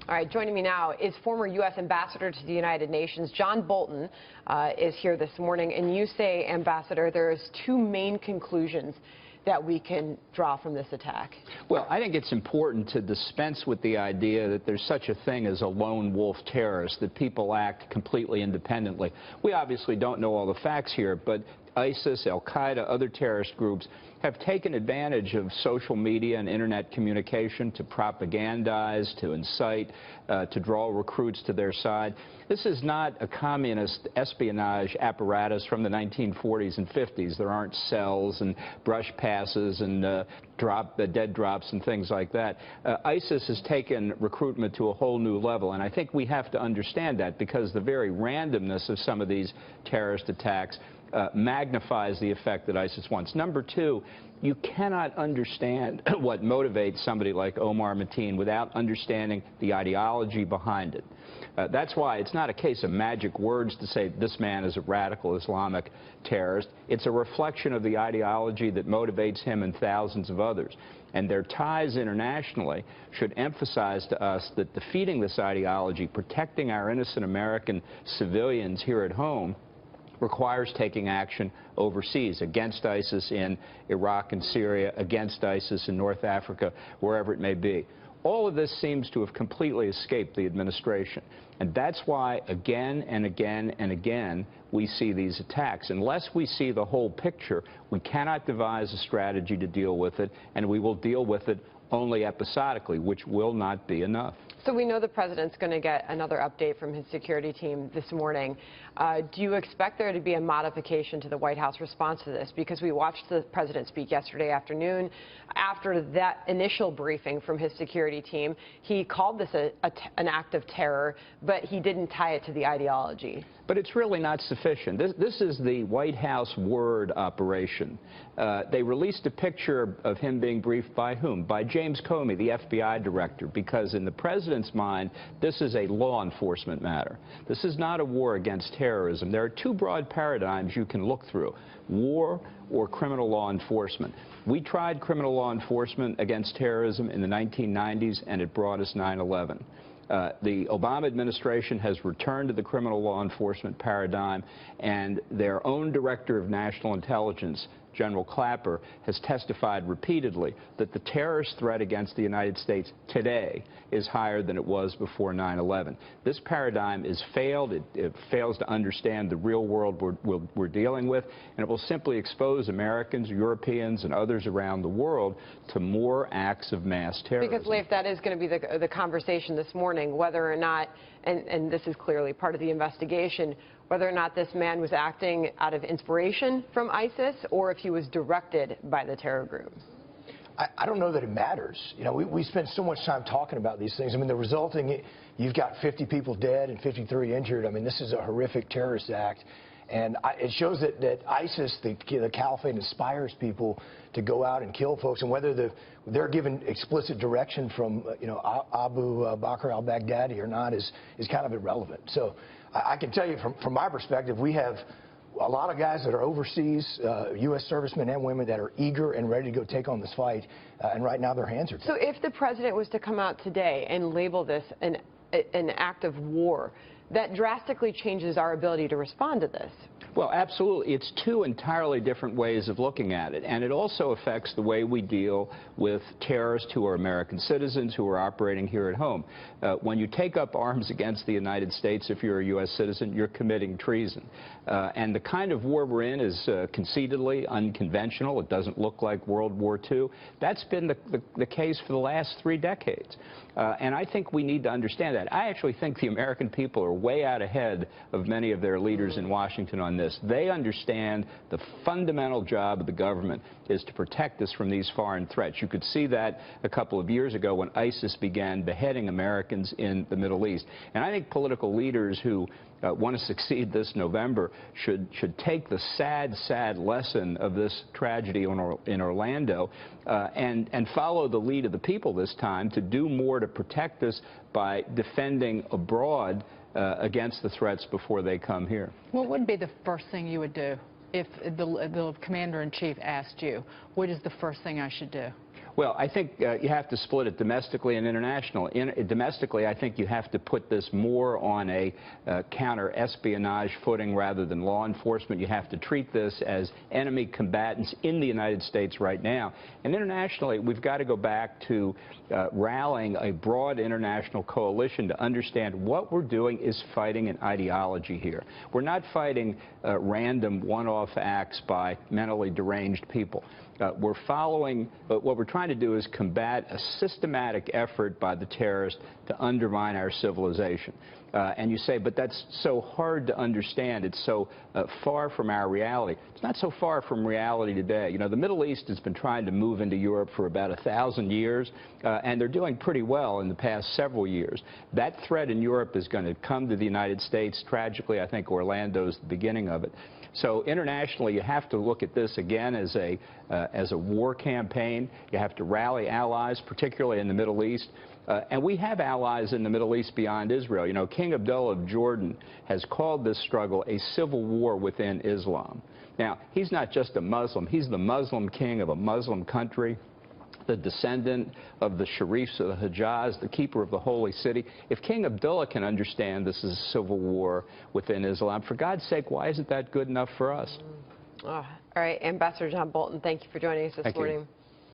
All right, joining me now is former U.S. Ambassador to the United Nations, John Bolton, is here this morning. And you say, Ambassador, there's two main conclusions that we can draw from this attack. Well, I think it's important to dispense with the idea that there's such a thing as a lone wolf terrorist, that people act completely independently. We obviously don't know all the facts here, but ISIS, Al-Qaeda, other terrorist groups have taken advantage of social media and internet communication to propagandize, to incite, to draw recruits to their side. This is not a communist espionage apparatus from the 1940s and 50s. There aren't cells and brush passes and dead drops and things like that. ISIS has taken recruitment to a whole new level, and I think we have to understand that, because the very randomness of some of these terrorist attacks magnifies the effect that ISIS wants. Number two, you cannot understand what motivates somebody like Omar Mateen without understanding the ideology behind it. That's why it's not a case of magic words to say this man is a radical Islamic terrorist. It's a reflection of the ideology that motivates him and thousands of others. And their ties internationally should emphasize to us that defeating this ideology, protecting our innocent American civilians here at home, requires taking action overseas against ISIS in Iraq and Syria, against ISIS in North Africa, wherever it may be. All of this seems to have completely escaped the administration. And that's why again and again and again we see these attacks. Unless we see the whole picture, we cannot devise a strategy to deal with it, and we will deal with it only episodically, which will not be enough. So we know the president's going to get another update from his security team this morning. Do you expect there to be a modification to the White House response to this? Because we watched the president speak yesterday afternoon. After that initial briefing from his security team, he called this an act of terror, but he didn't tie it to the ideology. But it's really not sufficient. This is the White House word operation. They released a picture of him being briefed by whom? By James Comey, the FBI director, because in the president's mind, this is a law enforcement matter. This is not a war against terrorism. There are two broad paradigms you can look through: war or criminal law enforcement. We tried criminal law enforcement against terrorism in the 1990s, and it brought us 9/11. The Obama administration has returned to the criminal law enforcement paradigm, and their own director of national intelligence, General Clapper, has testified repeatedly that the terrorist threat against the United States today is higher than it was before 9/11. This paradigm is failed. It fails to understand the real world we're dealing with, and it will simply expose Americans, Europeans, and others around the world to more acts of mass terrorism. Because, Leif, that is going to be the conversation this morning, whether or not, and this is clearly part of the investigation, whether or not this man was acting out of inspiration from ISIS or if he was directed by the terror group. I don't know that it matters. You know, we spend so much time talking about these things. I mean, the resulting, you've got 50 people dead and 53 injured. I mean, this is a horrific terrorist act. And it shows that ISIS, the caliphate, inspires people to go out and kill folks. And whether they're given explicit direction from, Abu Bakr al-Baghdadi or not is kind of irrelevant. So I can tell you from my perspective, we have a lot of guys that are overseas, U.S. servicemen and women that are eager and ready to go take on this fight. And right now their hands are tied. So if the president was to come out today and label this an act of war, that drastically changes our ability to respond to this. Well, absolutely. It's two entirely different ways of looking at it, and it also affects the way we deal with terrorists who are American citizens who are operating here at home. When you take up arms against the United States, if you're a U.S. citizen, you're committing treason. And the kind of war we're in is conceitedly unconventional. It doesn't look like World War II. That's been the case for the last 3 decades. And I think we need to understand that. I actually think the American people are way out ahead of many of their leaders in Washington on this. They understand the fundamental job of the government is to protect us from these foreign threats. You could see that a couple of years ago when ISIS began beheading Americans in the Middle East. And I think political leaders who want to succeed this November should take the sad lesson of this tragedy in Orlando and follow the lead of the people this time to do more to protect us by defending abroad against the threats before they come here. What would be the first thing you would do if the commander-in-chief asked you, what is the first thing I should do? Well, I think you have to split it domestically and internationally. Domestically, I think you have to put this more on a counter-espionage footing rather than law enforcement. You have to treat this as enemy combatants in the United States right now. And internationally, we've got to go back to rallying a broad international coalition to understand what we're doing is fighting an ideology here. We're not fighting random one-off acts by mentally deranged people. We're following, what we're trying to do is combat a systematic effort by the terrorists to undermine our civilization. And you say, but that's so hard to understand. It's so far from our reality. It's not so far from reality today. You know, the Middle East has been trying to move into Europe for about 1,000 years, and they're doing pretty well in the past several years. That threat in Europe is going to come to the United States. Tragically, I think Orlando's the beginning of it. So internationally, you have to look at this again as a war campaign. You have to rally allies, particularly in the Middle East. And we have allies in the Middle East beyond Israel. You know, King Abdullah of Jordan has called this struggle a civil war within Islam. Now, he's not just a Muslim. He's the Muslim king of a Muslim country, the descendant of the Sharifs of the Hijaz, the keeper of the holy city. If King Abdullah can understand this is a civil war within Islam, for God's sake, why isn't that good enough for us? All right, Ambassador John Bolton, thank you for joining us this morning.